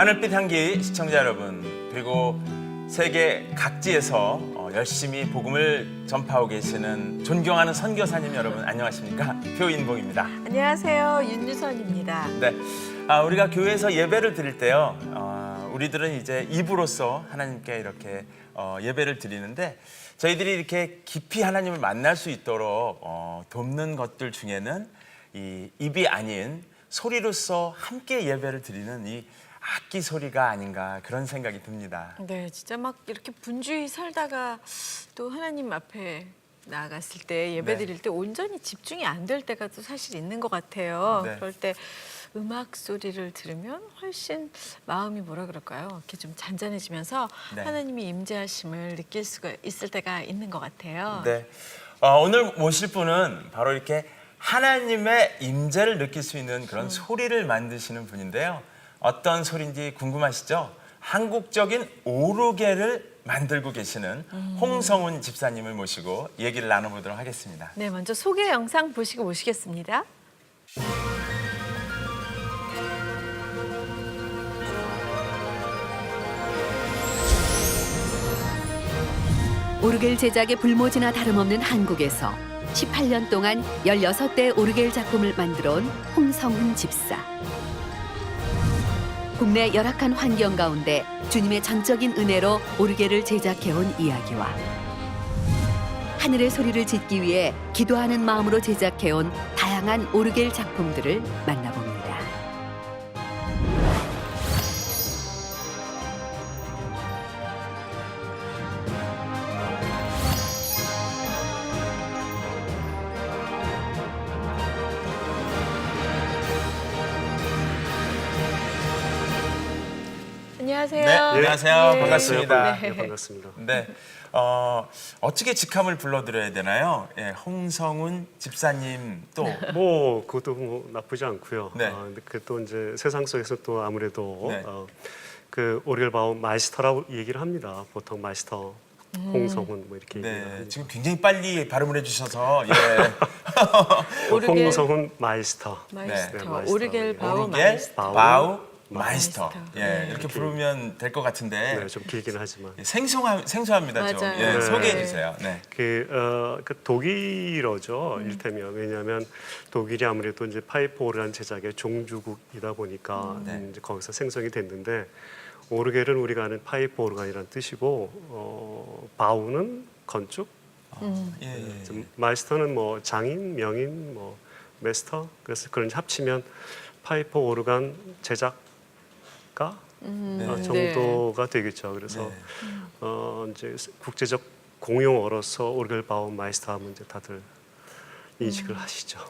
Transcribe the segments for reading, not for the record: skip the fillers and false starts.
하늘빛 향기 시청자 여러분, 그리고 세계 각지에서 열심히 복음을 전파하고 계시는 존경하는 선교사님 여러분, 안녕하십니까? 표인봉입니다. 안녕하세요, 윤유선입니다. 네, 우리가 교회에서 예배를 드릴 때요, 우리들은 이제 입으로써 하나님께 이렇게 예배를 드리는데, 저희들이 이렇게 깊이 하나님을 만날 수 있도록 돕는 것들 중에는 이 입이 아닌 소리로서 함께 예배를 드리는 이 악기 소리가 아닌가, 그런 생각이 듭니다. 네, 진짜 막 이렇게 분주히 살다가 또 하나님 앞에 나아갔을 때 예배 드릴 때 온전히 집중이 안 될 때가 또 사실 있는 것 같아요. 네. 그럴 때 음악 소리를 들으면 훨씬 마음이 뭐라 그럴까요? 이렇게 좀 잔잔해지면서 네. 하나님이 임재하심을 느낄 수가 있을 때가 있는 것 같아요. 네, 오늘 모실 분은 바로 이렇게 하나님의 임재를 느낄 수 있는 그런 소리를 만드시는 분인데요. 어떤 소리인지 궁금하시죠? 한국적인 오르게를 만들고 계시는 홍성훈 집사님을 모시고 얘기를 나눠보도록 하겠습니다. 네, 먼저 소개 영상 보시고 오시겠습니다. 오르겔 제작의 불모지나 다름없는 한국에서 18년 동안 16대 오르겔 작품을 만들어온 홍성훈 집사. 국내 열악한 환경 가운데 주님의 전적인 은혜로 오르겔을 제작해온 이야기와 하늘의 소리를 짓기 위해 기도하는 마음으로 제작해온 다양한 오르겔 작품들을 만나봅니다. 안녕하세요. 네, 안녕하세요. 네. 반갑습니다. 네. 반갑습니다. 네, 어떻게 직함을 불러드려야 되나요? 예, 홍성훈 집사님 또 뭐 그것도 뭐 나쁘지 않고요. 네. 근데 그 또 이제 세상 속에서 또 아무래도 네. 그 오리엘 바움 마이스터라고 얘기를 합니다. 보통 마이스터 홍성훈 뭐 이렇게 얘기를 네, 합니다. 지금 굉장히 빨리 발음을 해주셔서 예. 오르겔 홍성훈 마이스터. 마이스터, 네, 마이스터. 오르겔 바우 오르겔 마이스터. 바우 마이스터. 마이스터. 예, 네. 이렇게 부르면 될 것 같은데 네, 좀 길긴 하지만 생소합니다. 좀 맞아요. 예, 네. 소개해 주세요. 네. 그 독일어죠. 일테면 왜냐하면 독일이 아무래도 이제 파이프 오르간 제작의 종주국이다 보니까 네. 이제 거기서 생성이 됐는데 오르겔은 우리가 아는 파이프 오르간이라는 뜻이고 바우는 건축, 예, 예. 좀 마이스터는 뭐 장인, 명인, 뭐 메스터. 그래서 그런 합치면 파이프 오르간 제작가 정도가 되겠죠. 그래서 네. 이제 국제적 공용어로서 오르겔 바움 마이스터 하면 이제 다들 인식을 하시죠.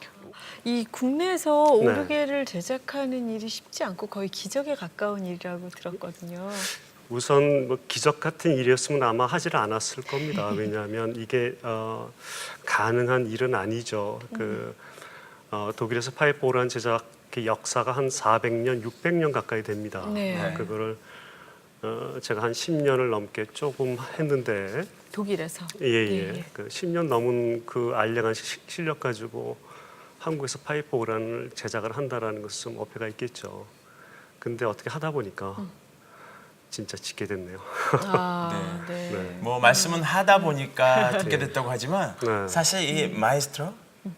이 국내에서 네. 오르겔을 제작하는 일이 쉽지 않고 거의 기적에 가까운 일이라고 들었거든요. 우선 뭐 기적 같은 일이었으면 아마 하질 않았을 겁니다. 왜냐하면 이게 가능한 일은 아니죠. 독일에서 파이프 오르간 제작 그 역사가 한 400년, 600년 가까이 됩니다. 네. 그거를 제가 한 10년을 넘게 조금 했는데 독일에서. 예. 그 10년 넘은 그 알량한 실력 가지고 한국에서 파이프 오르간을 제작을 한다라는 것은 좀 어폐가 있겠죠. 근데 어떻게 하다 보니까 진짜 짓게 됐네요. 아, 네. 네. 뭐 말씀은 하다 보니까 듣게 됐다고 하지만 네. 사실 이 마이스터,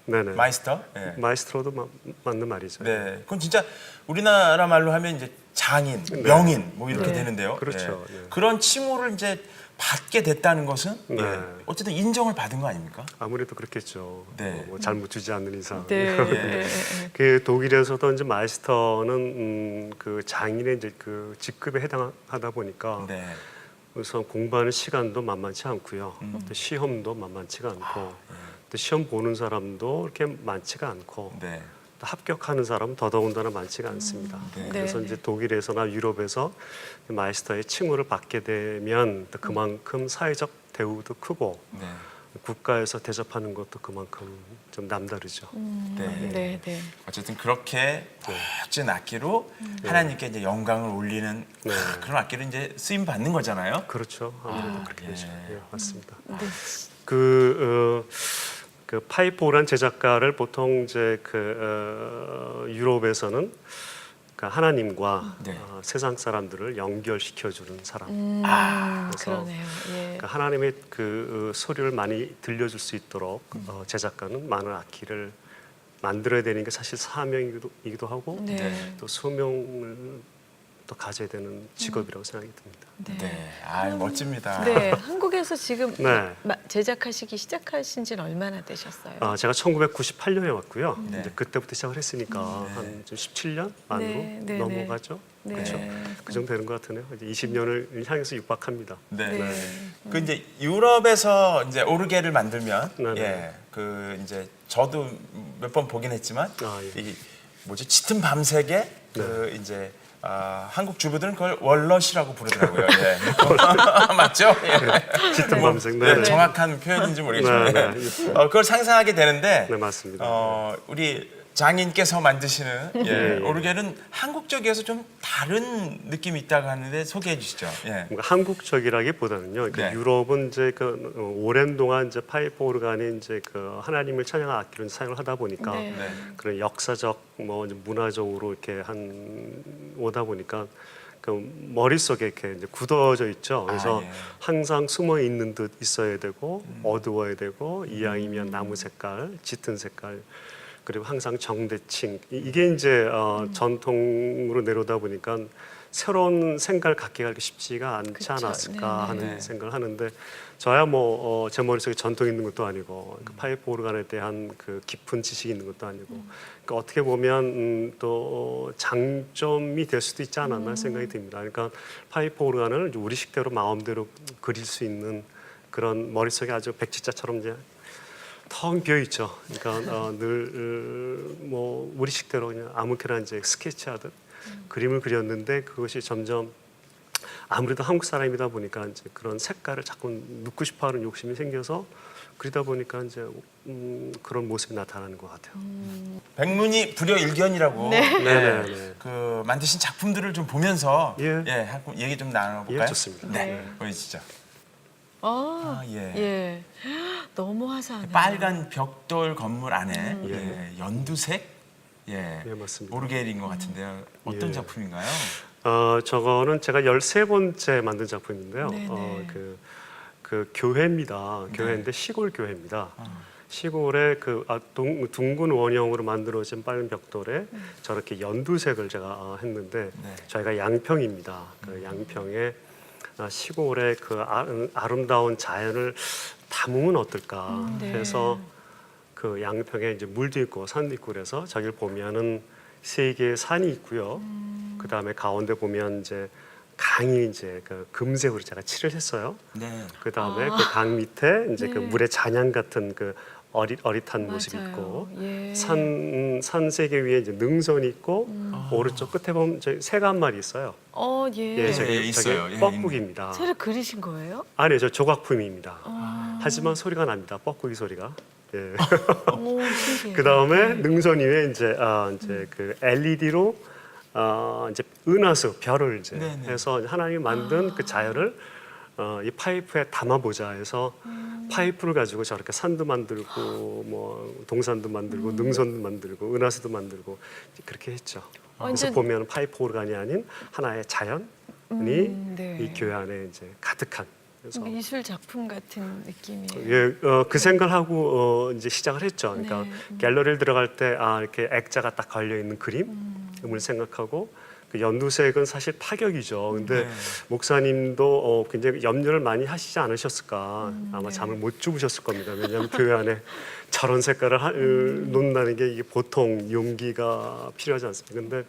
네네. 마이스터, 예. 마이스트로도 맞는 말이죠. 네, 그건 진짜 우리나라 말로 하면 이제 장인, 명인 뭐 이렇게 네. 되는데요. 그렇죠. 예. 예. 그런 칭호를 이제 받게 됐다는 것은 네. 예. 어쨌든 인정을 받은 거 아닙니까? 아무래도 그렇겠죠. 네. 뭐 잘못 주지 않는 이상. 네. 네. 그 독일에서도 이제 마이스터는 그 장인의 이제 그 직급에 해당하다 보니까 네. 우선 공부하는 시간도 만만치 않고요. 또 시험도 만만치가 않고 또 시험 보는 사람도 이렇게 많지가 않고 네. 또 합격하는 사람은 더더군다나 많지가 않습니다. 네. 그래서 네. 이제 독일에서나 유럽에서 마이스터의 칭호를 받게 되면 또 그만큼 사회적 대우도 크고 네. 국가에서 대접하는 것도 그만큼 좀 남다르죠. 네. 네. 어쨌든 그렇게 멋진 악기로 하나님께 이제 영광을 올리는 네. 그런 악기를 이제 쓰임 받는 거잖아요. 그렇죠. 아무래도 그렇게 되죠. 예. 예, 맞습니다. 네. 그 파이프 오란 제작가를 보통 이제 유럽에서는 그러니까 하나님과 네. 세상 사람들을 연결시켜주는 사람. 그래서 그러네요. 예. 그러니까 하나님의 그 소리를 많이 들려줄 수 있도록 제작가는 많은 악기를 만들어야 되는 게 사실 사명이기도 하고 네. 네. 또 소명을 또 가져야 되는 직업이라고 생각이 듭니다. 네. 아, 멋집니다. 네, 한국에서 지금 네. 제작하시기 시작하신 지는 얼마나 되셨어요? 제가 1998년에 왔고요. 네. 이제 그때부터 시작을 했으니까 한 17년 만으로 네, 네, 넘어가죠. 네. 그렇죠. 그 정도 되는 것 같으네요. 이제 20년을 향해서 육박합니다. 네. 네. 그 이제 유럽에서 이제 오르게를 만들면 네네. 예. 그 이제 저도 몇 번 보긴 했지만 예. 이 뭐지? 짙은 밤새게 그 이제 한국 주부들은 그걸 월넛이라고 부르더라고요. 예. 맞죠? 예. 짙은 밤색. 네, 네. 정확한 표현인지 모르겠지만 네, 네. 그걸 상상하게 되는데 네, 맞습니다. 우리 장인께서 만드시는 예. 오르게는 한국적이어서 좀 다른 느낌이 있다고 하는데 소개해 주시죠. 예. 뭔가 한국적이라기보다는요. 그 네. 유럽은 이제 그 오랜 동안 이제 파이프 오르간이 이제 그 하나님을 찬양한 악기로 사용을 하다 보니까 네. 네. 그런 역사적 뭐 이제 문화적으로 이렇게 오다 보니까 그 머릿속에 이렇게 이제 굳어져 있죠. 그래서 예. 항상 숨어 있는 듯 있어야 되고 어두워야 되고 이왕이면 나무 색깔, 짙은 색깔 그리고 항상 정대칭 이게 이제 전통으로 내려오다 보니까 새로운 생각을 갖기가 그렇게 쉽지가 않지 그쵸. 않았을까 네네. 하는 생각을 하는데 저야 뭐 제 머릿속에 전통이 있는 것도 아니고 그 파이프 오르간에 대한 그 깊은 지식이 있는 것도 아니고 그러니까 어떻게 보면 또 장점이 될 수도 있지 않았나 생각이 듭니다. 그러니까 파이프 오르간을 우리 식대로 마음대로 그릴 수 있는 그런 머릿속에 아주 백지자처럼 이제 텅 비어 있죠. 그러니까 늘 뭐 우리식대로 그냥 아무렇게나 이제 스케치하듯 그림을 그렸는데 그것이 점점 아무래도 한국 사람이다 보니까 이제 그런 색깔을 자꾸 넣고 싶어하는 욕심이 생겨서 그러다 보니까 이제 그런 모습이 나타나는 것 같아요. 백문이 불여일견이라고 네네네. 그 만드신 작품들을 좀 보면서 예. 하고 얘기 좀 나눠볼까요? 예, 좋습니다. 네, 네. 보여주시죠. 예. 예. 너무 화사하네요. 빨간 벽돌 건물 안에 예. 예, 연두색 예, 맞습니다. 오르게일인 것 같은데요. 어떤 예. 작품인가요? 저거는 제가 13번째 만든 작품인데요. 네네. 그 교회입니다. 교회인데 시골 교회입니다. 시골에 그 둥근 원형으로 만들어진 빨간 벽돌에 저렇게 연두색을 제가 했는데 네. 저희가 양평입니다. 그 양평에 시골의 그 아름다운 자연을 담으면 어떨까 네. 해서 그 양평에 이제 물도 있고 산도 있고 그래서 저기를 보면은 세 개의 산이 있고요. 그 다음에 가운데 보면 이제 강이 이제 그 금색으로 제가 칠을 했어요. 네. 그 다음에 그 강 밑에 이제 그 네. 물의 잔향 같은 그 어릿한 모습이 맞아요. 있고 예. 산 세 개 위에 이제 능선이 있고 오른쪽 끝에 보면 저기 새가 한 마리 있어요. 예. 예, 예, 저기 있어요. 예, 뻐꾸기입니다. 새를 그리신 거예요? 아니요, 저 조각품입니다. 아. 하지만 소리가 납니다. 뻐꾸기 소리가. 예. 오, 신기해요. 그 다음에 능선 위에 이제 그 LED로 이제 은하수 별을 이제 네네. 해서 하나님이 만든 그 자연을 이 파이프에 담아보자 해서 파이프를 가지고 저렇게 산도 만들고 뭐 동산도 만들고 능선도 만들고 은하수도 만들고 그렇게 했죠. 그래서 완전- 보면 파이프 오르간이 아닌 하나의 자연이 네. 이 교회 안에 이제 가득한. 그래서 미술 작품 같은 느낌이에요. 예, 그 생각을 하고 이제 시작을 했죠. 그러니까 네. 갤러리를 들어갈 때 이렇게 액자가 딱 걸려 있는 그림을 생각하고 그 연두색은 사실 파격이죠. 근데 네. 목사님도 굉장히 염려를 많이 하시지 않으셨을까. 아마 네. 잠을 못 주무셨을 겁니다. 왜냐하면 교회 안에 저런 색깔을 놓는다는 게 이게 보통 용기가 필요하지 않습니까? 근데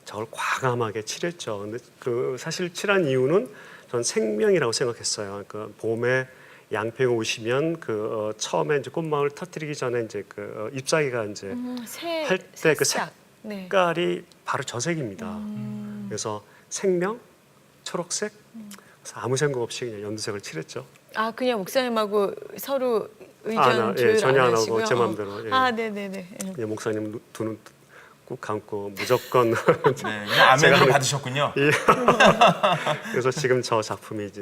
저걸 과감하게 칠했죠. 근데 그 사실 칠한 이유는 전 생명이라고 생각했어요. 그 봄에 양평에 오시면 그 처음에 이제 꽃망울 터뜨리기 전에 이제 그 잎사귀가 이제 할 때 그 새싹. 네. 색깔이 바로 저 색입니다. 그래서 생명, 초록색. 그래서 아무 생각 없이 그냥 연두색을 칠했죠. 아, 그냥 목사님하고 서로 의견 아, 조율 전혀 안 하고 하시고요? 제 맘대로, 예. 아, 네네네. 예, 목사님 두 눈 꼭 감고 무조건 네, 그냥 아멘을 받으셨군요. 그래서 지금 저 작품이 이제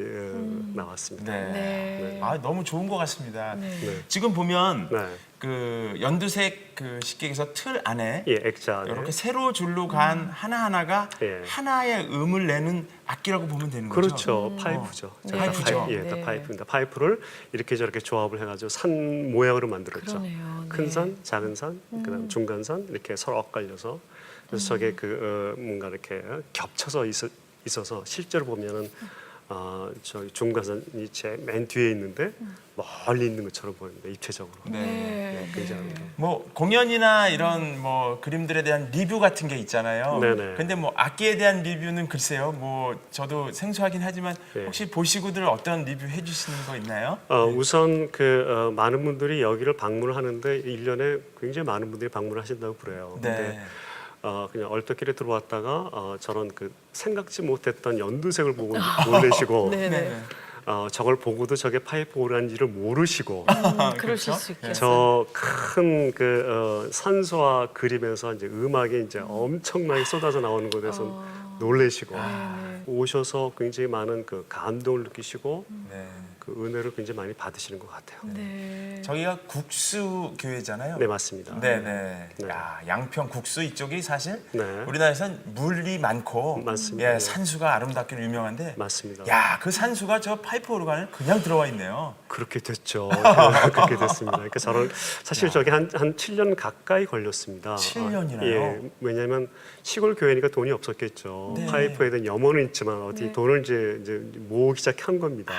나왔습니다. 네. 네. 아, 너무 좋은 것 같습니다. 네. 네. 지금 보면 네. 그 연두색 그 식객에서 틀 안에 예, 액자. 이렇게 세로 줄로 간 하나하나가 예. 하나의 음을 내는 악기라고 보면 되는 거죠. 그렇죠. 파이프죠. 네. 다 파이프죠. 예, 다 네. 파이프입니다. 파이프를 이렇게 저렇게 조합을 해가지고 산 모양으로 만들었죠. 그러네요. 큰 네. 산, 작은 산, 그다음 중간 산 이렇게 서로 엇갈려서 그래서 저게 그 뭔가 이렇게 겹쳐서 있어서 실제로 보면은 저 중간선이 제 맨 뒤에 있는데 멀리 있는 것처럼 보입니다. 입체적으로. 네. 굉장히. 뭐 공연이나 이런 뭐 그림들에 대한 리뷰 같은 게 있잖아요. 네네. 근데 뭐 악기에 대한 리뷰는 글쎄요. 뭐 저도 생소하긴 하지만 네. 혹시 보시고들 어떤 리뷰 해주시는 거 있나요? 우선 많은 분들이 여기를 방문을 하는데 1년에 굉장히 많은 분들이 방문을 하신다고 그래요. 네. 근데 그냥 얼떨결에 들어왔다가 저런 그 생각지 못했던 연두색을 보고 놀라시고 네네. 저걸 보고도 저게 파이프 오란지를 모르시고 그러실 그렇죠? 수 있겠어요. 저 큰 그 산소와 그림에서 이제 음악이 이제 엄청나게 쏟아져 나오는 곳에서 놀라시고 네네. 오셔서 굉장히 많은 그 감동을 느끼시고 네. 그 은혜를 굉장히 많이 받으시는 것 같아요. 네. 저기가 국수 교회잖아요. 네, 맞습니다. 네네. 네. 야, 양평 국수 이쪽이 사실 네. 우리나라에선 물이 많고 맞습니다. 예, 산수가 아름답게 유명한데 맞습니다. 야, 그 산수가 저 파이프 오르간을 그냥 들어와 있네요. 그렇게 됐죠. 그렇게 됐습니다. 그러니까 저는 사실 저게 한 7년 가까이 걸렸습니다. 7년이나요? 예, 왜냐하면 시골 교회니까 돈이 없었겠죠. 네. 파이프에 대한 염원은 있지만 어떻게 네. 돈을 이제 모으기 시작한 겁니다.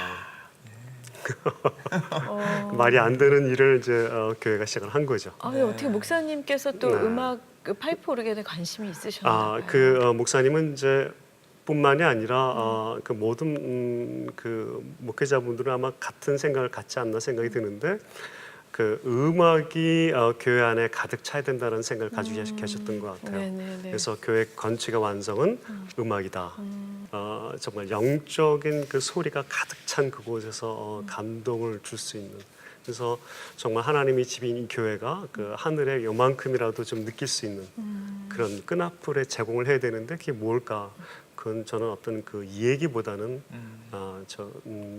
어. 말이 안 되는 일을 이제 교회가 시작을 한 거죠. 아니 어떻게 목사님께서 또 네. 음악 그 파이프 오르겐에 관심이 있으셨나요? 목사님은 이제 뿐만이 아니라 그 모든 그 목회자분들은 아마 같은 생각을 갖지 않나 생각이 드는데 그 음악이 교회 안에 가득 차야 된다는 생각을 가지고 계셨던 것 같아요. 네네네. 그래서 교회 건축의 완성은 음악이다. 정말 영적인 그 소리가 가득 찬 그곳에서 감동을 줄 수 있는. 그래서 정말 하나님의 집인 이 교회가 그 하늘에 요만큼이라도 좀 느낄 수 있는 그런 끈앞풀에 제공을 해야 되는데 그게 뭘까? 그건 저는 어떤 그 얘기보다는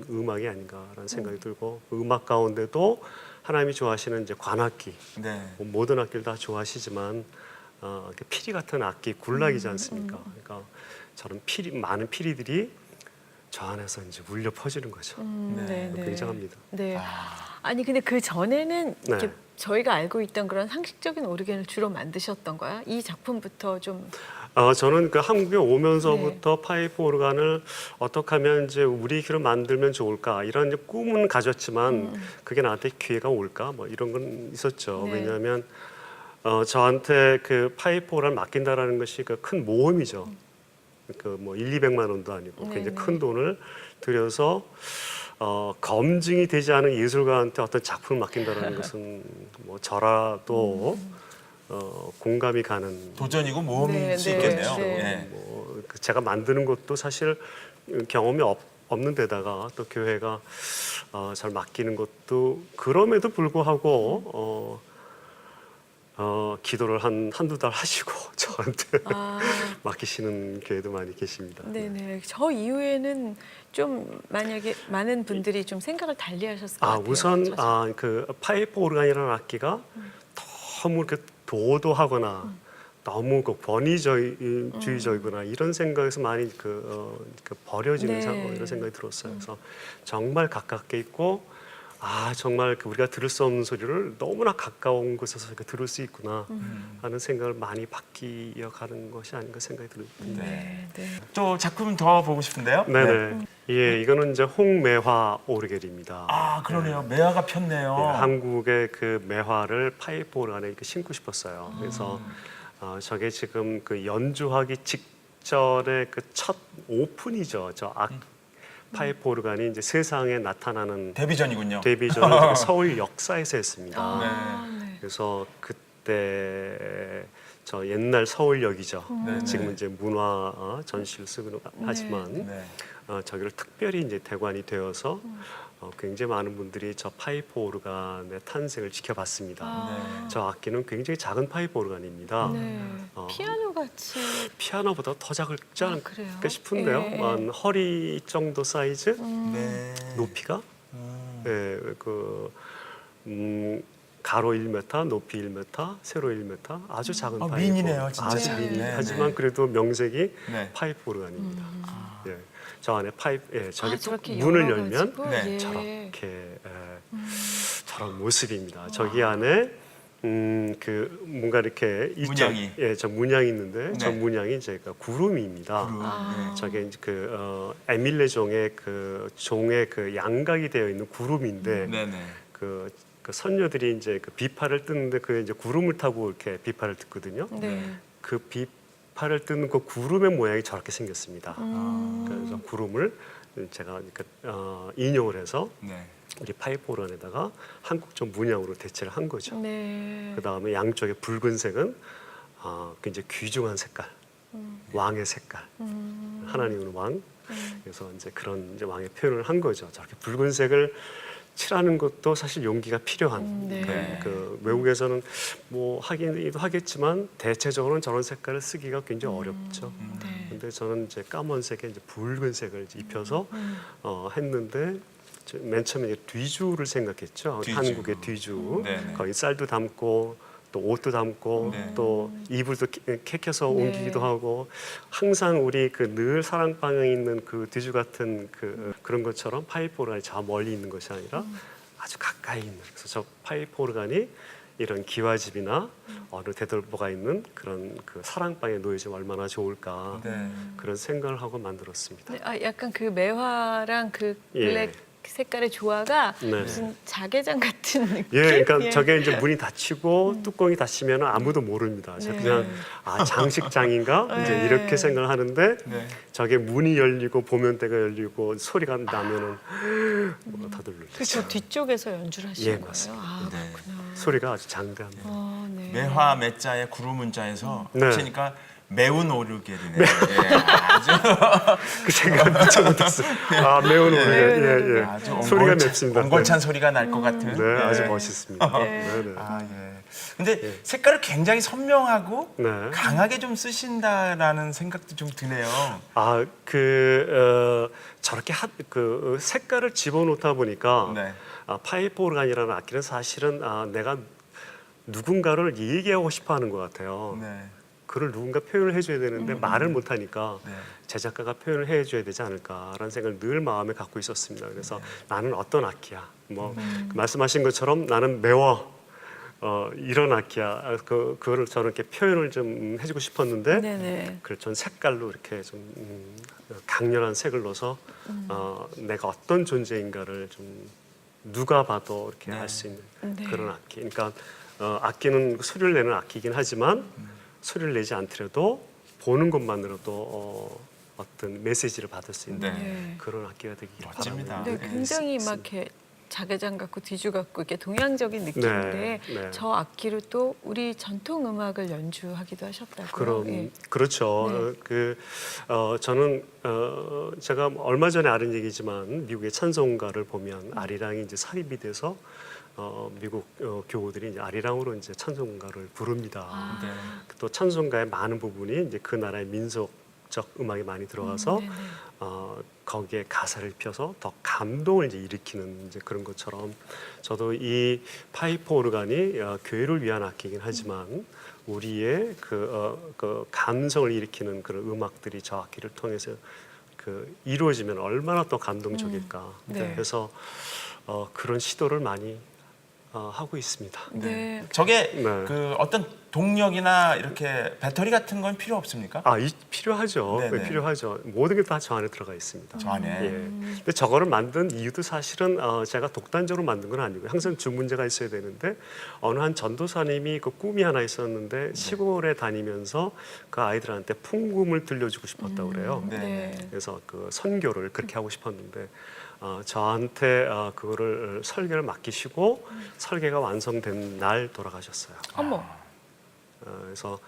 음악이 아닌가라는 생각이 들고 음악 가운데도 하나님이 좋아하시는 이제 관악기, 네. 뭐 모든 악기를 다 좋아하시지만 피리 같은 악기, 굴락이지 않습니까? 그러니까 저런 많은 피리들이 저 안에서 이제 울려 퍼지는 거죠. 네, 네. 굉장합니다. 네. 아니 근데 그 전에는 이렇게 네. 저희가 알고 있던 그런 상식적인 오르겐을 주로 만드셨던 거야? 이 작품부터 좀 저는 그 한국에 오면서부터 파이프 오르간을 어떻게 하면 이제 우리 귀로 만들면 좋을까 이런 이제 꿈은 가졌지만 그게 나한테 기회가 올까 뭐 이런 건 있었죠. 네. 왜냐하면 저한테 그 파이프 오르간 맡긴다라는 것이 그 큰 모험이죠. 그 뭐 1,200만 원도 아니고 네, 굉장히 네. 큰 돈을 들여서 검증이 되지 않은 예술가한테 어떤 작품을 맡긴다라는 것은 뭐 저라도 공감이 가는 도전이고 모험일 네, 수 네, 있겠네요. 네. 예. 제가 만드는 것도 사실 경험이 없는 데다가 또 교회가 잘 맡기는 것도 그럼에도 불구하고 기도를 한두 달 하시고 저한테 맡기시는 교회도 많이 계십니다. 네네. 저 이후에는 좀 만약에 많은 분들이 좀 생각을 달리하셨을 것 같아요. 우선 저 그 파이프 오르간이라는 악기가 너무 그 도도하거나 너무 그 권위주의적이거나 이런 생각에서 많이 버려지는 네. 이런 생각이 들었어요. 그래서 정말 가깝게 있고 정말 우리가 들을 수 없는 소리를 너무나 가까운 곳에서 이렇게 들을 수 있구나 하는 생각을 많이 바뀌어가는 것이 아닌가 생각이 듭니다. 네, 네. 또 작품 더 보고 싶은데요. 네네. 예, 이거는 이제 홍매화 오르겔입니다. 아, 그러네요. 매화가 폈네요. 예, 한국의 그 매화를 파이프 오르간에 이렇게 심고 싶었어요. 그래서 저게 지금 그 연주하기 직전에 그 첫 오픈이죠. 파이프 오르간이 이제 세상에 나타나는 데뷔전이군요. 데뷔전을 서울 역사에서 했습니다. 네. 그래서 그때 저 옛날 서울역이죠. 네, 지금 네. 이제 문화 전시를 쓰고 하지만 네. 저기를 특별히 이제 대관이 되어서 굉장히 많은 분들이 저 파이프 오르간의 탄생을 지켜봤습니다. 저 악기는 굉장히 작은 파이프 오르간입니다. 네. 피아노 같이 피아노보다 더 작을지 않을까 그래요? 싶은데요. 예. 한 허리 정도 사이즈 네. 높이가 예, 가로 1m, 높이 1m, 세로 1m 아주 작은 파이프. 미니네요, 진짜. 아주 네. 미니. 네, 하지만 네. 그래도 명색이 네. 파이프 오르간입니다. 예. 저 안에 파이프, 예, 저기 또 저렇게 문을 열어가지고? 열면 네. 예. 저렇게 저런 모습입니다. 저기 안에 그 뭔가 이렇게 문양이. 예, 저 문양이 있는데 저 네. 문양이 제가 구름입니다. 네. 저게 이제 에밀레 종의 그 종의 그 양각이 되어 있는 구름인데 네네. 그 선녀들이 이제 그 비파를 뜯는데 그 이제 구름을 타고 이렇게 비파를 뜯거든요. 네. 그 비파를 뜯는 그 구름의 모양이 저렇게 생겼습니다. 음. 그래서 구름을 제가 인용을 해서 네. 우리 파이프 오란에다가 한국적 문양으로 대체를 한 거죠. 네. 그 다음에 양쪽에 붉은색은 굉장히 귀중한 색깔, 왕의 색깔, 하나님은 왕. 그래서 이제 그런 이제 왕의 표현을 한 거죠. 저렇게 붉은색을 칠하는 것도 사실 용기가 필요한. 네. 그 외국에서는 뭐 하기도 하겠지만 대체적으로는 저런 색깔을 쓰기가 굉장히 어렵죠. 네. 근데 저는 이제 까만색에 이제 붉은색을 이제 입혀서 했는데 맨 처음에 이제 뒤주를 생각했죠. 뒤주. 한국의 뒤주. 네네. 거기 쌀도 담고 또 옷도 담고 네. 또 이불도 캐켜서 네. 옮기기도 하고 항상 우리 그 늘 사랑방에 있는 그 뒤주 같은 그런 것처럼 파이프 오르간이 저 멀리 있는 것이 아니라 아주 가까이 있는. 그래서 저 파이프 오르간이 이런 기와집이나 어느 대돌보가 있는 그런 그 사랑방에 놓여지면 얼마나 좋을까 네. 그런 생각을 하고 만들었습니다. 네, 약간 그 매화랑 그 예. 블랙 색깔의 조화가 네. 무슨 자개장 같은 느낌? 예, 그러니까 예. 저게 이제 문이 닫히고 뚜껑이 닫히면 아무도 모릅니다. 네. 그냥 장식장인가 이제 네. 이렇게 생각을 하는데 네. 저게 문이 열리고 보면대가 열리고 소리가 나면은 다들 놀라죠. 그저 뒤쪽에서 연주를 하시는 예, 거예요? 맞습니다. 아, 네. 그렇구나. 소리가 아주 장대합니다. 네. 매화 매자에 구름문자에서 네. 합치니까 매운 오르겔이네. 예, 아주 그 생각 미처 못했어요. 매운 네, 오르게. 예, 아주 예. 소리가 맵습니다. 옹골찬 소리가 날 것 같은. 네, 아주 예. 멋있습니다. 네. 네, 네. 아 예. 근데 색깔을 굉장히 선명하고 네. 강하게 좀 쓰신다라는 생각도 좀 드네요. 저렇게 색깔을 집어넣다 보니까 네. 파이프 오르간이라는 악기는 사실은 내가 누군가를 얘기하고 싶어하는 것 같아요. 네. 그걸 누군가 표현을 해줘야 되는데 말을 못하니까 네. 제작가가 표현을 해줘야 되지 않을까라는 생각을 늘 마음에 갖고 있었습니다. 그래서 나는 어떤 악기야? 뭐 말씀하신 것처럼 나는 매워. 이런 악기야. 그거를 저는 이렇게 표현을 좀 해주고 싶었는데 네네. 그걸 전 색깔로 이렇게 좀 강렬한 색을 넣어서 내가 어떤 존재인가를 좀 누가 봐도 이렇게 네. 알 수 있는 네. 그런 악기. 그러니까 악기는 소리를 내는 악기이긴 하지만 소리를 내지 않더라도 보는 것만으로도 어떤 메시지를 받을 수 있는 네. 그런 악기가 되기를 멋집니다. 바랍니다. 네, 네. 굉장히 막 이렇게 자개장 같고 뒤주 같고 이렇게 동양적인 느낌인데 네. 저 악기로 또 우리 전통 음악을 연주하기도 하셨다고요? 예. 그렇죠. 네. 저는 제가 얼마 전에 아는 얘기지만 미국의 찬송가를 보면 아리랑이 이제 삽입이 돼서 미국 교우들이 이제 아리랑으로 이제 찬송가를 부릅니다. 네. 또 찬송가의 많은 부분이 이제 그 나라의 민속적 음악이 많이 들어가서 네네. 거기에 가사를 입혀서 더 감동을 이제 일으키는 이제 그런 것처럼 저도 이 파이프 오르간이 교회를 위한 악기이긴 하지만 우리의 그 감성을 일으키는 그런 음악들이 저 악기를 통해서 이루어지면 얼마나 또 감동적일까. 네. 그래서 그런 시도를 많이 하고 있습니다. 네. 저게 네. 그 어떤 동력이나 이렇게 배터리 같은 건 필요 없습니까? 필요하죠. 네네. 필요하죠. 모든 게 다 저 안에 들어가 있습니다. 저 안에. 예. 근데 저거를 만든 이유도 사실은 제가 독단적으로 만든 건 아니고요. 항상 주 문제가 있어야 되는데 어느 한 전도사님이 그 꿈이 하나 있었는데 시골에 다니면서 그 아이들한테 풍금을 들려주고 싶었다고 그래요. 네. 네. 그래서 그 선교를 그렇게 하고 싶었는데 저한테 그거를 설계를 맡기시고 설계가 완성된 날 돌아가셨어요. 어머. 그래서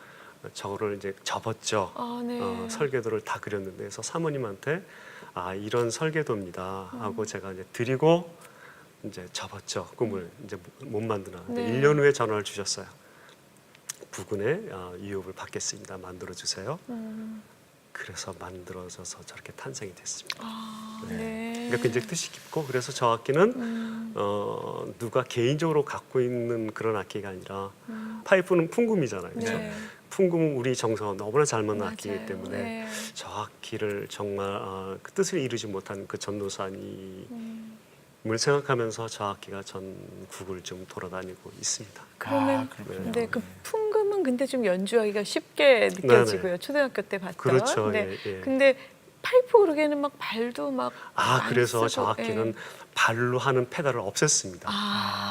저거를 이제 접었죠. 네. 설계도를 다 그렸는데 그래서 사모님한테 이런 설계도입니다 하고 제가 이제 드리고 이제 접었죠. 꿈을 이제 못 만드나. 근데 네. 1년 후에 전화를 주셨어요. 부근에 유업을 받겠습니다. 만들어 주세요. 그래서 만들어져서 저렇게 탄생이 됐습니다. 네. 그러니까 굉장히 뜻이 깊고 그래서 저 악기는 누가 개인적으로 갖고 있는 그런 악기가 아니라 파이프는 풍금이잖아요. 그렇죠? 네. 풍금은 우리 정서가 너무나 잘 맞는 맞아요. 악기이기 때문에 네. 저 악기를 정말 그 뜻을 이루지 못한 그 전도사님을 생각하면서 저 악기가 전국을 좀 돌아다니고 있습니다. 그러면 그렇군요. 근데 그 풍금은 근데 좀 연주하기가 쉽게 느껴지고요. 초등학교 때 봤던. 그렇죠. 네. 예, 예. 근데 파이프 오르게는 막 발도 막 안 그래서 저 쓰고, 악기는 예. 발로 하는 페달을 없앴습니다.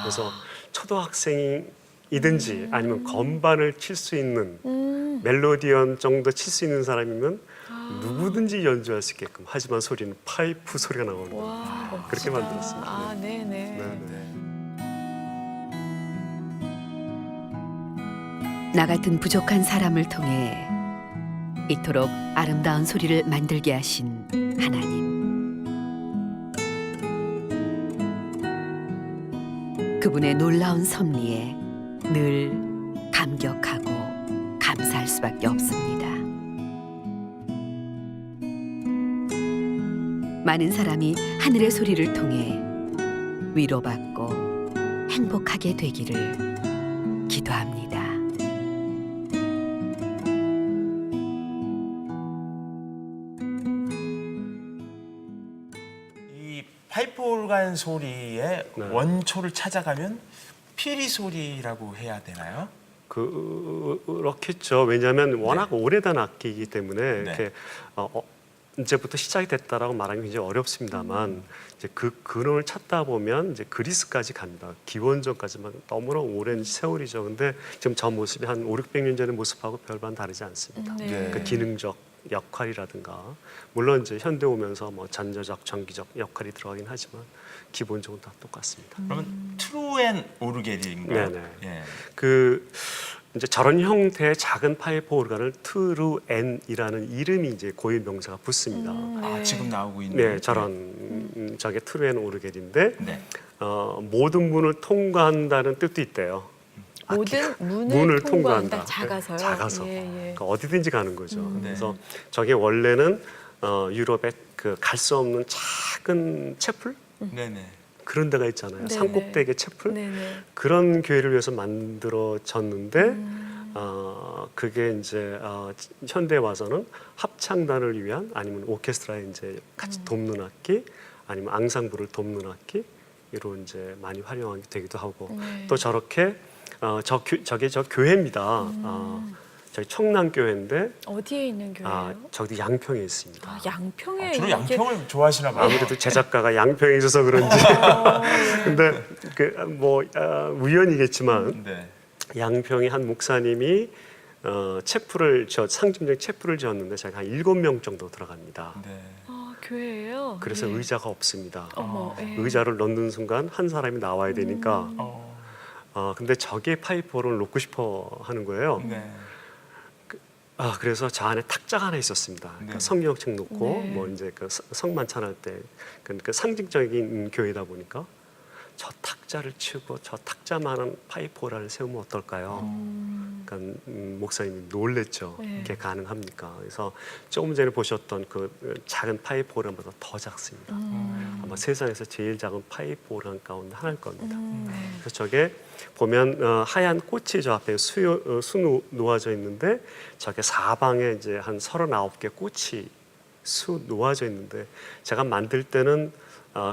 그래서 초등학생이든지 아니면 건반을 칠 수 있는 멜로디언 정도 칠 수 있는 사람이면 누구든지 연주할 수 있게끔 하지만 소리는 파이프 소리가 나오는 거예요. 와, 그렇게 멋지다. 만들었습니다. 네네. 네. 나 같은 부족한 사람을 통해 이토록 아름다운 소리를 만들게 하신 하나님. 그분의 놀라운 섭리에 늘 감격하고 감사할 수밖에 없습니다. 많은 사람이 하늘의 소리를 통해 위로받고 행복하게 되기를 기도합니다. 이 파이프 오르간 소리의 네. 원초를 찾아가면 피리 소리라고 해야 되나요? 그렇겠죠. 왜냐하면 워낙 오래된 악기이기 때문에 네. 이렇게 이제부터 시작이 됐다라고 말하기 굉장히 어렵습니다만 이제 그 근원을 찾다 보면 이제 그리스까지 갑니다. 기원전까지만 너무나 오랜 세월이죠. 근데 지금 저 모습이 한 5, 600년 전의 모습하고 별반 다르지 않습니다. 네. 그 기능적 역할이라든가 물론 이제 현대 오면서 뭐 잔저적, 전기적 역할이 들어가긴 하지만 기본적으로 다 똑같습니다. 그러면 트루엔 오르겔인가요? 네네. 예. 그 이제 저런 형태의 작은 파이프 오르간을 트루엔이라는 이름이 이제 고유 명사가 붙습니다. 아, 지금 나오고 있는. 네, 저런 저게 트루엔 오르겔인데 네. 모든 문을 통과한다는 뜻도 있대요. 모든 문을 통과한다. 작아서요. 작아서 예, 예. 그러니까 어디든지 가는 거죠. 네. 그래서 저게 원래는 유럽의 그 갈 수 없는 작은 채플 네네. 그런 데가 있잖아요. 네네. 산꼭대기 채플 네네. 그런 교회를 위해서 만들어졌는데 그게 이제 현대에 와서는 합창단을 위한 아니면 오케스트라에 이제 같이 돕는 악기 아니면 앙상블을 돕는 악기로 이제 많이 활용하게 되기도 하고 네. 또 저렇게 저게 저 교회입니다. 저기 청남교회인데 어디에 있는 교회예요? 저기 양평에 있습니다. 양평에 주로 이렇게- 양평을 좋아하시나 봐요. 아무래도 제작가가 양평에 있어서 그런지 근데 우연이겠지만 네. 양평의 한 목사님이 채플을 상징적 채플을 지었는데 제가 한 7명 정도 들어갑니다. 네. 교회예요. 그래서 예. 의자가 없습니다. 어머, 예. 의자를 넣는 순간 한 사람이 나와야 되니까 근데 저게 파이프를 놓고 싶어 하는 거예요. 네. 그래서 저 안에 탁자가 하나 있었습니다. 그러니까 네. 성경책 놓고 네. 뭐 이제 그 성만찬할 때 그 상징적인 교회다 보니까 저 탁자를 치고 저 탁자만한 파이프 오라를 세우면 어떨까요? 그러니까 목사님이 놀랬죠. 네. 이게 가능합니까? 그래서 조금 전에 보셨던 그 작은 파이프 오란보다 더 작습니다. 아마 세상에서 제일 작은 파이프 오란 가운데 하나일 겁니다. 그래서 저게 보면 하얀 꽃이 저 앞에 수 놓아져 있는데 저게 사방에 이제 한 39개 꽃이 수 놓아져 있는데 제가 만들 때는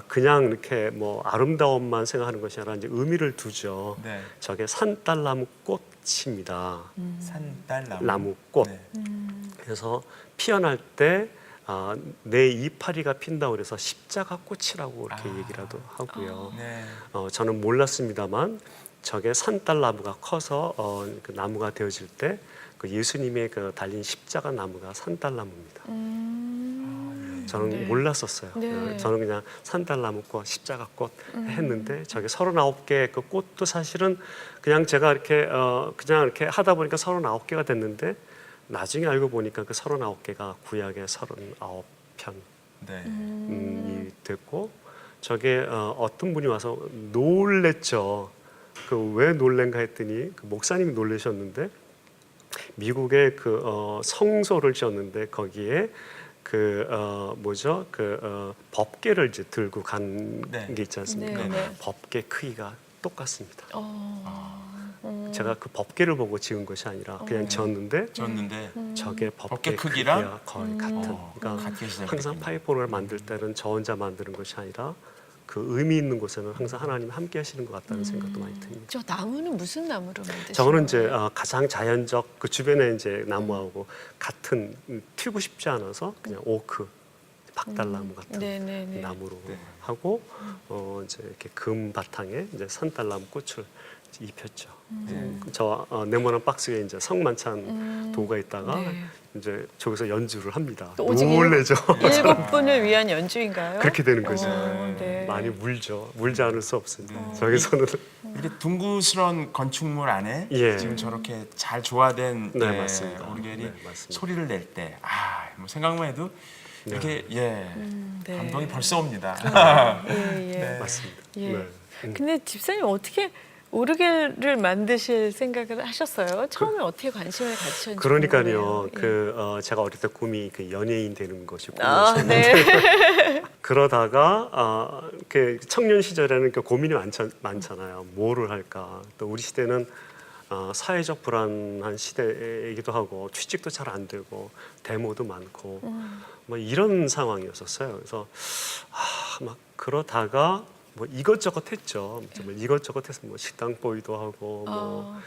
그냥 이렇게 뭐 아름다움만 생각하는 것이 아니라 이제 의미를 두죠. 네. 저게 산딸나무 꽃입니다. 산딸나무. 나무꽃. 네. 그래서 피어날 때 내 이파리가 핀다고 그래서 십자가 꽃이라고 이렇게 얘기라도 하고요. 네. 저는 몰랐습니다만 저게 산딸나무가 커서 그 나무가 되어질 때 그 예수님의 그 달린 십자가 나무가 산딸나무입니다. 저는 네. 몰랐었어요. 네. 저는 그냥 산딸나무꽃, 십자가꽃 했는데 저게 39개 그 꽃도 사실은 그냥 제가 이렇게 그냥 이렇게 하다 보니까 39개가 됐는데 나중에 알고 보니까 그 39개가 구약의 39편 네. 이 됐고 저게 어떤 분이 와서 놀랬죠. 그 왜 놀랜가 했더니 그 목사님이 놀라셨는데 미국의 그 성소를 지었는데 거기에 그 뭐죠? 그 법궤를 이제 들고 간 게 네. 있지 않습니까? 네, 네. 법궤 크기가 똑같습니다. 어. 제가 그 법궤를 보고 지은 것이 아니라 그냥 지었는데 졌는데 저게 법궤 법궤 크기랑? 크기가 거의 같은. 그러니까 같게 시작했군요. 항상 파이프오르가를 만들 때는 저 혼자 만드는 것이 아니라 그 의미 있는 곳에는 항상 하나님이 함께 하시는 것 같다는 생각도 많이 듭니다. 저 나무는 무슨 나무로 만드시나요? 저거는 이제 가장 자연적 그 주변에 이제 나무하고 같은 튀고 싶지 않아서 그냥 오크 박달나무 같은 네네네. 나무로 네. 하고 이제 이렇게 금 바탕에 이제 산달나무 꽃을 이제 입혔죠. 저 네모난 박스에 이제 성만찬 도구가 있다가 네. 이제 저기서 연주를 합니다. 또 오직 놀래죠. 7분을 위한 연주인가요? 그렇게 되는 거죠. 네. 많이 물죠. 물지 않을 수 없습니다. 저기서는 이렇게 둥그스런 건축물 안에 예. 지금 저렇게 잘 조화된 네, 맞습니다. 오르겔이 네, 맞습니다. 소리를 낼 때, 뭐 생각만 해도 이렇게 네. 감동이 벌써 옵니다. 예, 예. 네. 맞습니다. 예. 네. 근데 집사님 어떻게 오르겔을 만드실 생각을 하셨어요? 처음에 어떻게 관심을 가지셨는지 그러니까요. 궁금해요. 제가 어릴 때 꿈이 그 연예인 되는 것이 아, 꿈이었는데 네. 그러다가 그 청년 시절에는 그 고민이 많잖아요. 뭐를 할까? 또 우리 시대는 사회적 불안한 시대이기도 하고 취직도 잘 안 되고 데모도 많고 뭐 이런 상황이었었어요. 그래서 막 그러다가 뭐 이것저것 했죠. 정말 이것저것 해서 뭐 식당 보이도 하고 뭐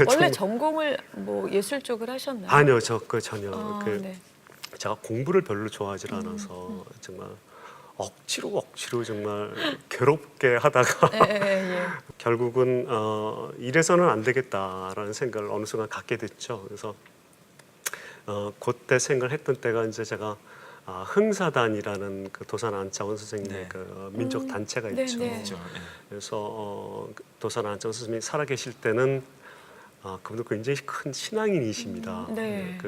원래 전공을 뭐 예술 쪽을 하셨나요? 아니요, 전혀 네. 제가 공부를 별로 좋아하지 않아서 정말 억지로 정말 괴롭게 하다가 예. 결국은 이래서는 안 되겠다라는 생각을 어느 순간 갖게 됐죠. 그래서 그때 생각을 했던 때가 이제 제가 흥사단이라는 그 도산 안창원 선생님의 네. 그 민족 단체가 네, 있죠. 네. 그렇죠. 예. 그래서 도산 안창원 선생님이 살아계실 때는 그분도 굉장히 큰 신앙인이십니다. 네.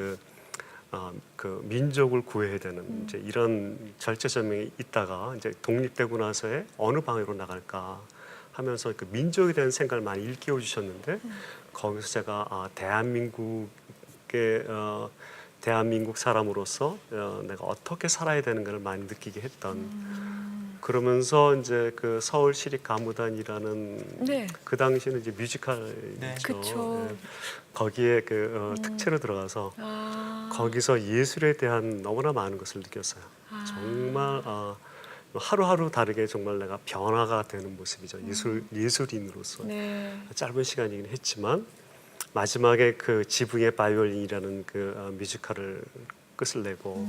그 민족을 구해야 되는 이제 이런 절체점에 있다가 이제 독립되고 나서의 어느 방향으로 나갈까 하면서 그 민족에 대한 생각을 많이 일깨워 주셨는데 거기서 제가 대한민국 사람으로서 내가 어떻게 살아야 되는 걸 많이 느끼게 했던 그러면서 이제 그 서울시립가무단이라는 네. 그 당시에는 이제 뮤지컬이죠. 네. 그쵸. 예. 거기에 그 특채로 들어가서 아, 거기서 예술에 대한 너무나 많은 것을 느꼈어요. 정말 하루하루 다르게 정말 내가 변화가 되는 모습이죠. 예술인으로서 네. 짧은 시간이긴 했지만 마지막에 그 지붕의 바이올린이라는 그 뮤지컬을 끝을 내고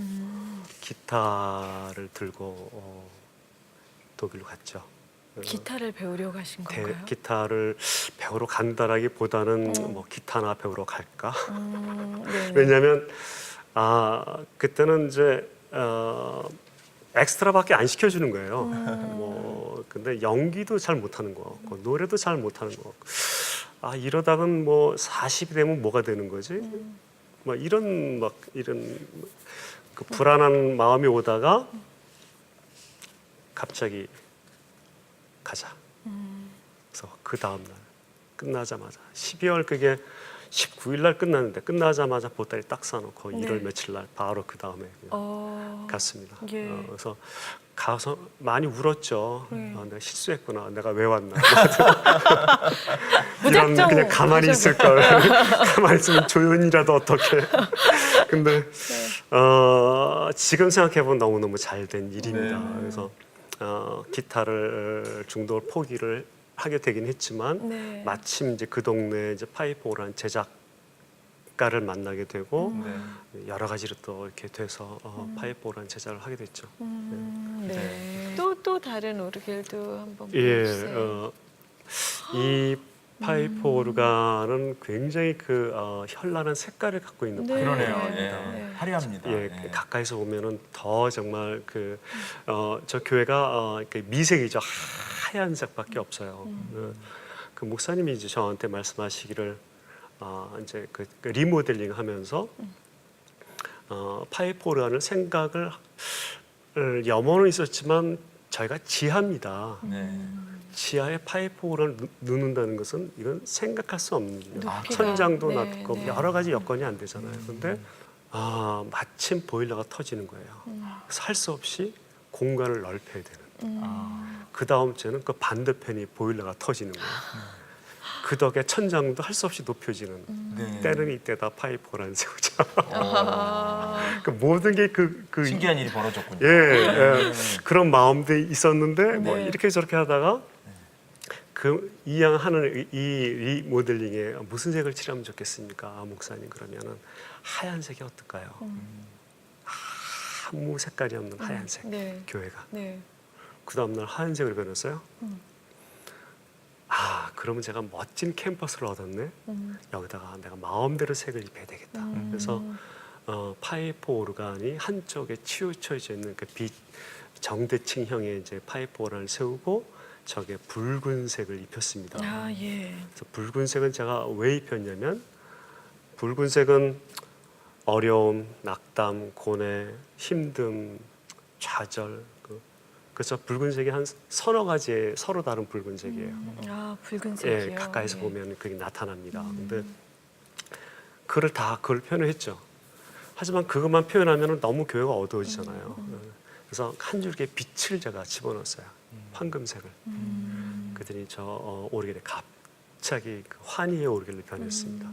기타를 들고 독일로 갔죠. 기타를 배우려 가신 건가요? 기타를 배우러 간다라기보다는 뭐 기타나 배우러 갈까? 네. 왜냐하면 그때는 이제 엑스트라밖에 안 시켜주는 거예요. 뭐 근데 연기도 잘 못하는 거 같고 노래도 잘 못하는 거 같고 이러다간 뭐 40이 되면 뭐가 되는 거지? 막 이런 그 불안한 마음이 오다가 갑자기 가자. 그래서 그 다음 날 끝나자마자 12월 그게 19일 날 끝났는데 끝나자마자 보따리 딱 싸놓고 네. 1월 며칠 날 바로 그 다음에 갔습니다. 예. 그래서 가서 많이 울었죠. 내가 실수했구나. 내가 왜 왔나. 이런 무작정 그냥 가만히 있을 걸. 가만히 있으면 조연이라도 어떻게. 근데 지금 생각해 보면 너무 너무 잘 된 일입니다. 그래서 기타를 중도 포기를 하게 되긴 했지만 네. 마침 이제 그 동네 이제 파이프오라는 제작가를 만나게 되고 여러 가지로 또 이렇게 돼서 파이프오라는 제작을 하게 됐죠. 네. 또 다른 오르겔도 한번 예, 보여주세요. 이 파이프 오르간은 굉장히 그 현란한 색깔을 갖고 있는 네. 파이프 그러네요. 오르간입니다. 예. 화려합니다. 예, 예. 가까이서 보면은 더 정말 저 교회가 그 미색이죠. 하얀색밖에 없어요. 그 목사님이 이제 저한테 말씀하시기를 이제 그 리모델링하면서 파이프 오르간을 생각을 염원은 있었지만 저희가 지하입니다. 네. 지하에 파이프 오를 넣는다는 것은 이건 생각할 수 없는 일이에요. 높이가, 천장도 네, 낮고 네. 여러 가지 여건이 안 되잖아요. 그런데 마침 보일러가 터지는 거예요. 그래서 할 수 없이 공간을 넓혀야 되는. 그 다음 주에는 그 반대편이 보일러가 터지는 거예요. 그 덕에 천장도 할 수 없이 높여지는. 네. 때는 이때다 파이프를 세우죠. 아, 그 모든 게 신기한 일이 벌어졌군요. 예, 그런 마음도 있었는데 뭐 네. 이렇게 저렇게 하다가 그 이양하는 이 모델링에 무슨 색을 칠하면 좋겠습니까, 목사님? 그러면은 하얀색이 어떨까요? 아무 색깔이 없는 하얀색. 네. 교회가. 네. 그 다음날 하얀색으로 변했어요. 그러면 제가 멋진 캠퍼스를 얻었네. 여기다가 내가 마음대로 색을 입혀야 되겠다. 그래서 파이프 오르간이 한쪽에 치우쳐져 있는 그 빛 정대칭형의 이제 파이프 오르간을 세우고 저게 붉은색을 입혔습니다. 아, 예. 그래서 붉은색은 제가 왜 입혔냐면 붉은색은 어려움, 낙담, 고뇌, 힘듦, 좌절. 그래서 붉은색이 한 서너 가지의 서로 다른 붉은색이에요. 아, 붉은색이요. 예, 가까이서 예. 보면 그게 나타납니다. 근데 그걸 표현을 했죠. 하지만 그것만 표현하면 너무 교회가 어두워지잖아요. 그래서 한 줄기의 빛을 제가 집어넣었어요. 황금색을. 그랬더니 저 오르겔에 갑자기 그 환희의 오르겔로 변했습니다.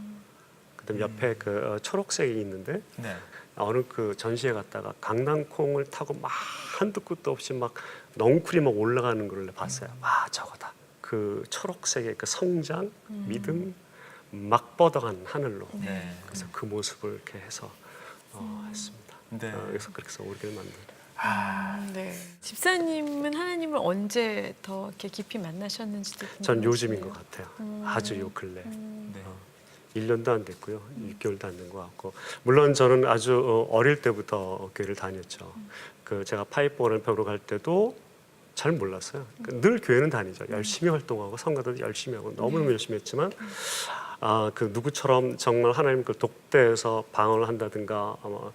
그다음 옆에 그 초록색이 있는데 네. 어느 그 전시회 갔다가 강낭콩을 타고 막 한두 끝도 없이 막 넝쿨이 막 올라가는 걸 봤어요. 저거다. 그 초록색의 그 성장, 믿음, 막 뻗어간 하늘로. 네. 그래서 그 모습을 이렇게 해서 했습니다. 네. 그래서 그렇게 해서 오르겔 만든. 네. 집사님은 하나님을 언제 더 이렇게 깊이 만나셨는지도 전 궁금하시네요. 요즘인 것 같아요. 아주 요 근래. 네. 1년도 안 됐고요. 6개월도 안 된 것 같고. 물론 저는 아주 어릴 때부터 교회를 다녔죠. 그 제가 파이프오를 배우러 갈 때도 잘 몰랐어요. 늘 교회는 다니죠. 열심히 활동하고 성가도 열심히 하고 너무너무 열심히 했지만 그 누구처럼 정말 하나님 그 독대해서 방언을 한다든가 아마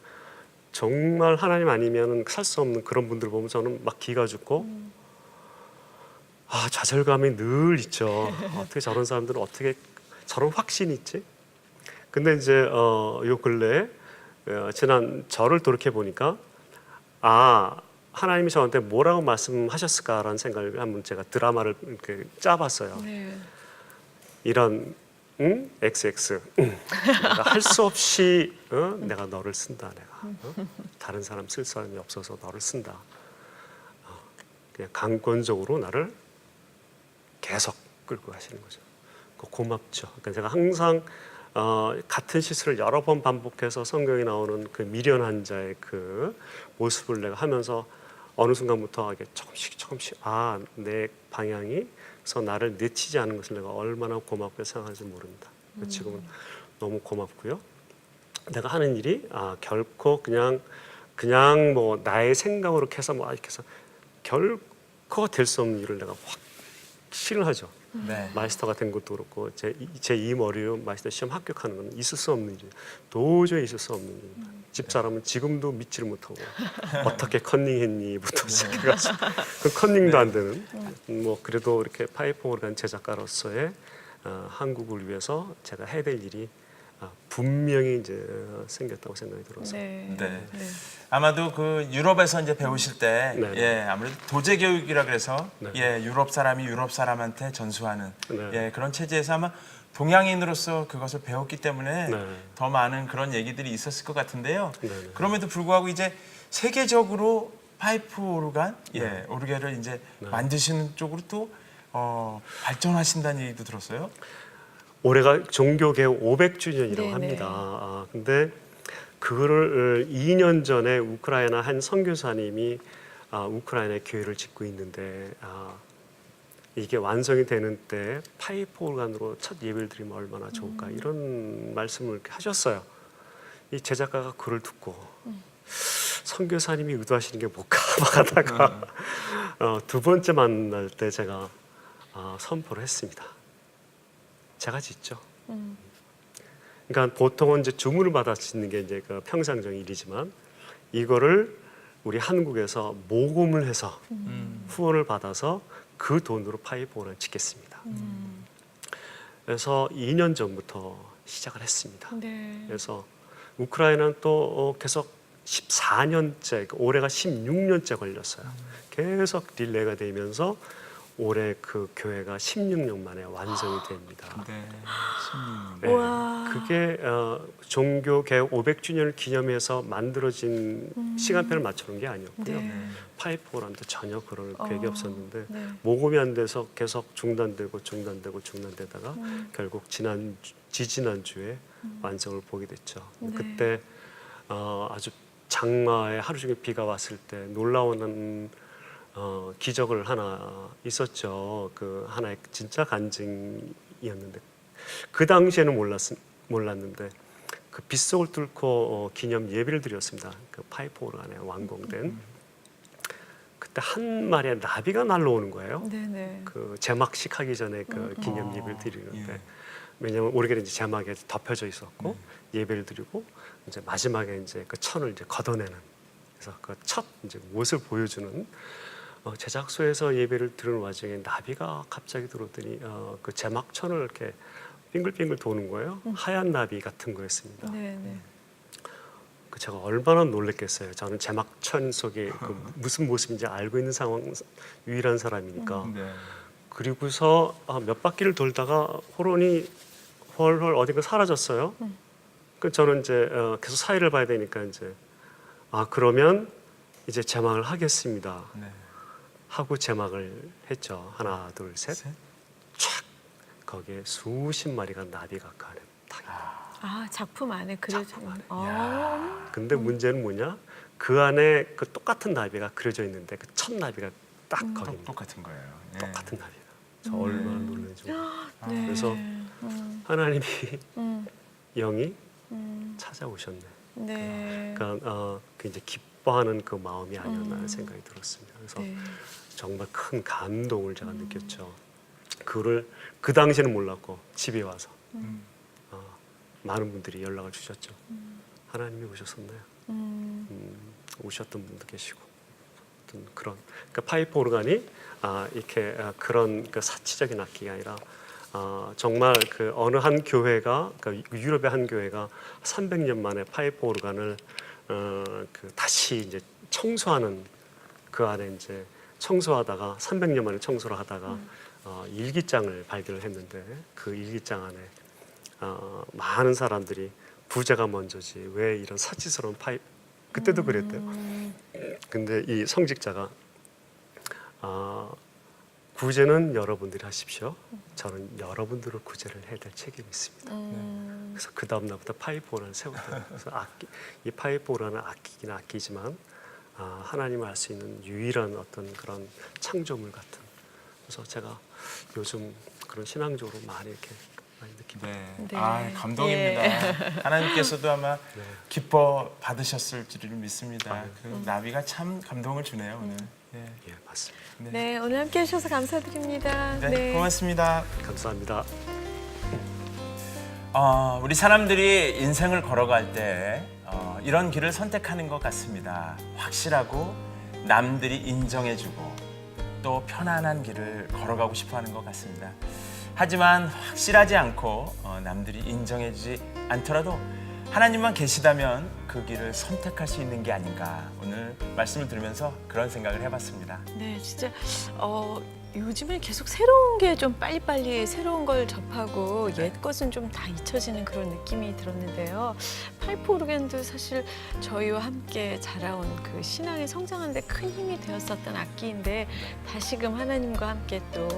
정말 하나님 아니면 살 수 없는 그런 분들 보면 저는 막 기가 죽고 좌절감이 늘 있죠. 어떻게 저런 사람들은 어떻게 저런 확신이 있지? 근데 이제 요 근래에 지난 저를 돌이켜 보니까 하나님이 저한테 뭐라고 말씀하셨을까라는 생각을 한번 제가 드라마를 이렇게 짜봤어요. 네. 이런 XX 내가 할 수 없이 내가 너를 쓴다. 내가 다른 사람 쓸 사람이 없어서 너를 쓴다. 그냥 강권적으로 나를 계속 끌고 가시는 거죠. 고맙죠. 그러니까 제가 항상 같은 실수를 여러 번 반복해서 성경에 나오는 그 미련한 자의 그 모습을 내가 하면서 어느 순간부터 이게 조금씩 내 방향이 그래서 나를 내치지 않은 것을 내가 얼마나 고맙게 생각하는지 모릅니다. 지금은 너무 고맙고요. 내가 하는 일이 결코 그냥 뭐 나의 생각으로 해서 뭐 이렇게 해서 결코 될 수 없는 일을 내가 확신을 하죠. 네. 마스터가 된 것도 그렇고 제 이 머리로 마스터 시험 합격하는 건 있을 수 없는 일이에요. 도저히 있을 수 없는 일입니다. 집사람은 지금도 믿지를 못하고 어떻게 컨닝했니부터 시작해가지고 그 컨닝도 안 되는 뭐 그래도 이렇게 파이프를 간 제작가로서의 한국을 위해서 제가 해야 될 일이 분명히 이제 생겼다고 생각이 들어서 네. 네. 네. 아마도 그 유럽에서 이제 배우실 때, 네. 예, 아무래도 도제 교육이라 그래서, 네. 예, 유럽 사람이 유럽 사람한테 전수하는, 네. 예, 그런 체제에서 아마 동양인으로서 그것을 배웠기 때문에 네. 더 많은 그런 얘기들이 있었을 것 같은데요. 네, 네. 그럼에도 불구하고 이제 세계적으로 파이프 오르간, 예, 오르게를 이제 만드시는 쪽으로 또 발전하신다는 얘기도 들었어요. 올해가 종교개혁 500주년이라고 네네. 합니다. 근데 그거를 2년 전에 우크라이나 한 선교사님이 우크라이나에 교회를 짓고 있는데 이게 완성이 되는 때 파이프 오르간으로 첫 예배를 드리면 얼마나 좋을까 이런 말씀을 이렇게 하셨어요. 이 제작가가 그걸 듣고 선교사님이 의도하시는 게 뭘까 막 하다가 두 번째 만날 때 제가 선포를 했습니다. 제가 짓죠. 그러니까 보통은 이제 주문을 받아 짓는 게 이제 그 평상적 일이지만 이거를 우리 한국에서 모금을 해서 후원을 받아서 그 돈으로 파이프 오란을 짓겠습니다. 그래서 2년 전부터 시작을 했습니다. 네. 그래서 우크라이나는 또 계속 14년째, 올해가 16년째 걸렸어요. 계속 딜레이가 되면서 올해 그 교회가 16년 만에 완성이 됩니다. 네. 네, 우와. 그게 종교 개혁 500주년을 기념해서 만들어진 시간표를 맞추는 게 아니었고요. 네. 파이프 오란도 전혀 그럴 계획이 없었는데 네. 모금이 안 돼서 계속 중단되다가 결국 지지난 주에 완성을 보게 됐죠. 네. 그때 아주 장마에 하루 종일 비가 왔을 때 놀라운 기적을 하나 있었죠. 그 하나의 진짜 간증이었는데 그 당시에는 몰랐는데 그 빗속을 뚫고 기념 예배를 드렸습니다. 그 파이프 오란에 완공된 그때 한 마리의 나비가 날라오는 거예요. 네네. 그 제막식 하기 전에 그 기념 예배를 드리는데 예. 왜냐하면 오르게는 이제 제막에 덮여져 있었고 예배를 드리고 이제 마지막에 이제 그 천을 이제 걷어내는 그래서 그 첫 이제 모습을 보여주는 제작소에서 예배를 드리는 와중에 나비가 갑자기 들어오더니 그 제막천을 이렇게 빙글빙글 도는 거예요. 하얀 나비 같은 거였습니다. 네네. 그 제가 얼마나 놀랬겠어요. 저는 제막천 속에 그 무슨 모습인지 알고 있는 상황 유일한 사람이니까. 네. 그리고서 몇 바퀴를 돌다가 호론이 헐헐 어딘가 사라졌어요. 그 저는 이제 계속 사이를 봐야 되니까 이제 그러면 이제 제막을 하겠습니다. 네. 하고 제막을 했죠. 하나, 둘, 셋. 셋. 촥 거기에 수십 마리가 나비가 그 안에 딱. 작품 안에 그려져 작품 있는. 근데 문제는 뭐냐? 그 안에 그 똑같은 나비가 그려져 있는데 그 첫 나비가 딱 거기입니다. 똑같은 거예요. 예. 똑같은 나비가. 저 얼마나 놀랐는지. 네. 그래서 하나님이 음. 영이 찾아오셨네. 네. 그러니까 그 이제 기뻐하는 그 마음이 아니었나 하는 생각이 들었습니다. 그래서 네. 정말 큰 감동을 제가 느꼈죠. 그거를 그 당시에는 몰랐고 집에 와서 많은 분들이 연락을 주셨죠. 하나님이 오셨었나요? 오셨던 분도 계시고 어떤 그런 그러니까 파이프 오르간이 이렇게 그런 그 사치적인 악기가 아니라 정말 그 어느 한 교회가 그러니까 유럽의 한 교회가 300년 만에 파이프 오르간을 그 다시 이제 청소하는 그 안에 이제 청소하다가 300년 만에 청소를 하다가 일기장을 발견을 했는데 그 일기장 안에 많은 사람들이 부제가 먼저지 왜 이런 사치스러운 파이프 그때도 그랬대요. 근데 이 성직자가 구제는 여러분들이 하십시오. 저는 여러분들을 구제를 해야 될 책임이 있습니다. 그래서 그 다음 날부터 파이프 오란을 세웠대요. 그래서 이 파이프 오란은 악기긴 악기지만 하나님을 알 수 있는 유일한 어떤 그런 창조물 같은. 그래서 제가 요즘 그런 신앙적으로 많이 이렇게 많이 느낍니다. 네. 네. 감동입니다. 하나님께서도 아마 네. 기뻐 받으셨을 줄을 믿습니다. 그 나비가 참 감동을 주네요 오늘. 예. 예, 맞습니다. 네, 오늘 함께 해주셔서 감사드립니다. 네, 고맙습니다. 감사합니다. 우리 사람들이 인생을 걸어갈 때 이런 길을 선택하는 것 같습니다. 확실하고 남들이 인정해주고 또 편안한 길을 걸어가고 싶어하는 것 같습니다. 하지만 확실하지 않고 남들이 인정해주지 않더라도 하나님만 계시다면 그 길을 선택할 수 있는 게 아닌가 오늘 말씀을 들으면서 그런 생각을 해봤습니다. 네, 진짜 요즘은 계속 새로운 게 좀 빨리빨리 새로운 걸 접하고 옛 것은 좀 다 잊혀지는 그런 느낌이 들었는데요. 파이프 오르겐도 사실 저희와 함께 자라온 그 신앙의 성장하는 데 큰 힘이 되었었던 악기인데 다시금 하나님과 함께 또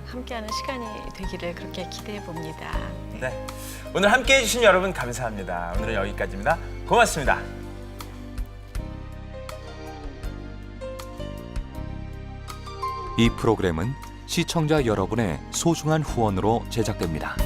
함께하는 시간이 되기를 그렇게 기대해 봅니다. 네, 오늘 함께해 주신 여러분 감사합니다. 오늘은 여기까지입니다. 고맙습니다. 이 프로그램은 시청자 여러분의 소중한 후원으로 제작됩니다.